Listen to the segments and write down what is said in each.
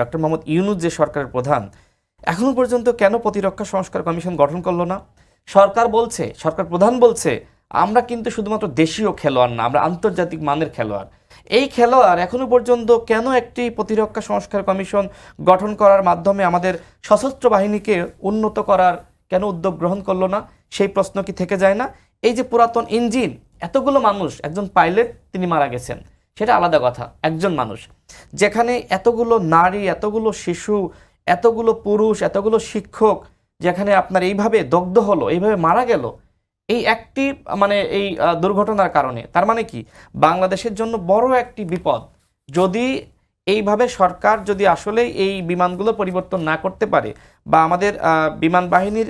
Doctor Mohammad Yunus যে সরকারের প্রধান এখনো পর্যন্ত কেন প্রতিরক্ষা সংস্কার কমিশন গঠন করলো না? সরকার প্রধান বলছে আমরা কিন্তু শুধুমাত্র দেশীয় খেলোয়াড় না, আমরা আন্তর্জাতিক মানের খেলোয়াড়। এই খেলোয়াড় এখনো পর্যন্ত কেন একটি প্রতিরক্ষা সংস্কার কমিশন গঠন করার মাধ্যমে আমাদের সশস্ত্র বাহিনীকে উন্নত করার কেন উদ্যোগ গ্রহণ করলো না? সেই প্রশ্ন কি থেকে যায় না? এই যে পুরাতন ইঞ্জিন, এতগুলো মানুষ, একজন পাইলট তিনি মারা গেছেন, সেটা আলাদা কথা, একজন মানুষ, যেখানে এতগুলো নারী, এতগুলো শিশু, এতগুলো পুরুষ, এতগুলো শিক্ষক যেখানে আপনার এইভাবে দগ্ধ হলো, এইভাবে মারা গেল এই একটি এই দুর্ঘটনার কারণে। তার মানে কি বাংলাদেশের জন্য বড় একটি বিপদ। যদি এইভাবে সরকার যদি আসলে এই বিমানগুলো পরিবর্তন না করতে পারে বা আমাদের বিমান বাহিনীর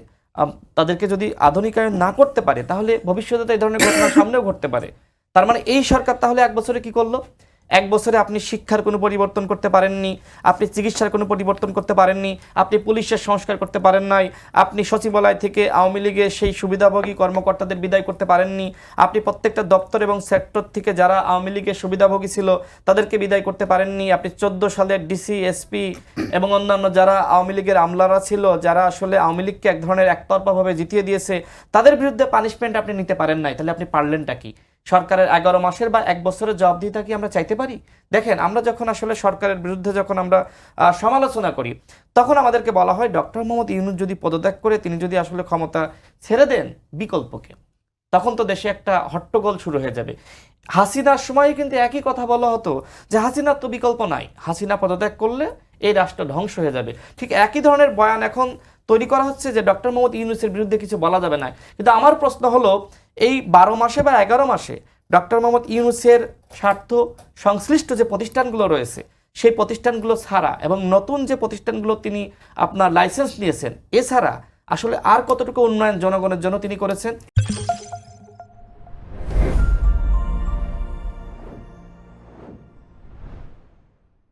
তাদেরকে যদি আধুনিকায়ন না করতে পারে, তাহলে ভবিষ্যতে এই ধরনের ঘটনা সামনেও ঘটতে পারে। তার মানে এই সরকার তাহলে এক বছরে কি করলো? এক বছরে আপনি শিক্ষার কোনো পরিবর্তন করতে পারেননি, আপনি চিকিৎসার কোনো পরিবর্তন করতে পারেননি, আপনি পুলিশের সংস্কার করতে পারেন নাই, আপনি সচিবালয় থেকে আওয়ামী লীগের সেই সুবিধাভোগী কর্মকর্তাদের বিদায় করতে পারেননি, আপনি প্রত্যেকটা দপ্তর এবং সেক্টর থেকে যারা আওয়ামী লীগের সুবিধাভোগী ছিল তাদেরকে বিদায় করতে পারেননি, আপনি 14 সালের ডিসি, এসপি এবং অন্যান্য যারা আওয়ামী লীগের আমলারা ছিল, যারা আসলে আওয়ামী লীগকে এক ধরনের একতরফাভাবে জিতিয়ে দিয়েছে, তাদের বিরুদ্ধে পানিশমেন্ট আপনি নিতে পারেন নাই। তাহলে আপনি পারলেনটা কি? সরকারের 11 মাসের বা এক বছরের জবাবদিহিতা কি আমরা চাইতে পারি? দেখেন, আমরা যখন আসলে সরকারের বিরুদ্ধে যখন আমরা সমালোচনা করি, তখন আমাদেরকে বলা হয় ডক্টর মোহাম্মদ ইউনূস যদি পদত্যাগ করে তিনি যদি আসলে ক্ষমতা ছেড়ে দেন, বিকল্পকে? তখন তো দেশে একটা হট্টগোল শুরু হয়ে যাবে। হাসিনার সময় কিন্তু একই কথা বলা হতো যে হাসিনার তো বিকল্প নাই, হাসিনা পদত্যাগ করলে এই রাষ্ট্র ধ্বংস হয়ে যাবে। ঠিক একই ধরনের বয়ান এখন তৈরি করা হচ্ছে যে ডক্টর মোহাম্মদ ইউনূসের বিরুদ্ধে কিছু বলা যাবে না। কিন্তু আমার প্রশ্ন হলো, এই 12 মাসে বা 11 মাসে ডক্টর মোহাম্মদ ইউনূসের স্বার্থ সংশ্লিষ্ট যে প্রতিষ্ঠানগুলো রয়েছে, সেই প্রতিষ্ঠানগুলো ছাড়া এবং নতুন যে প্রতিষ্ঠানগুলো তিনি আপনার লাইসেন্স নিয়েছেন, এছাড়া আসলে আর কতটুকু উন্নয়ন জনগণের জন্য তিনি করেছেন?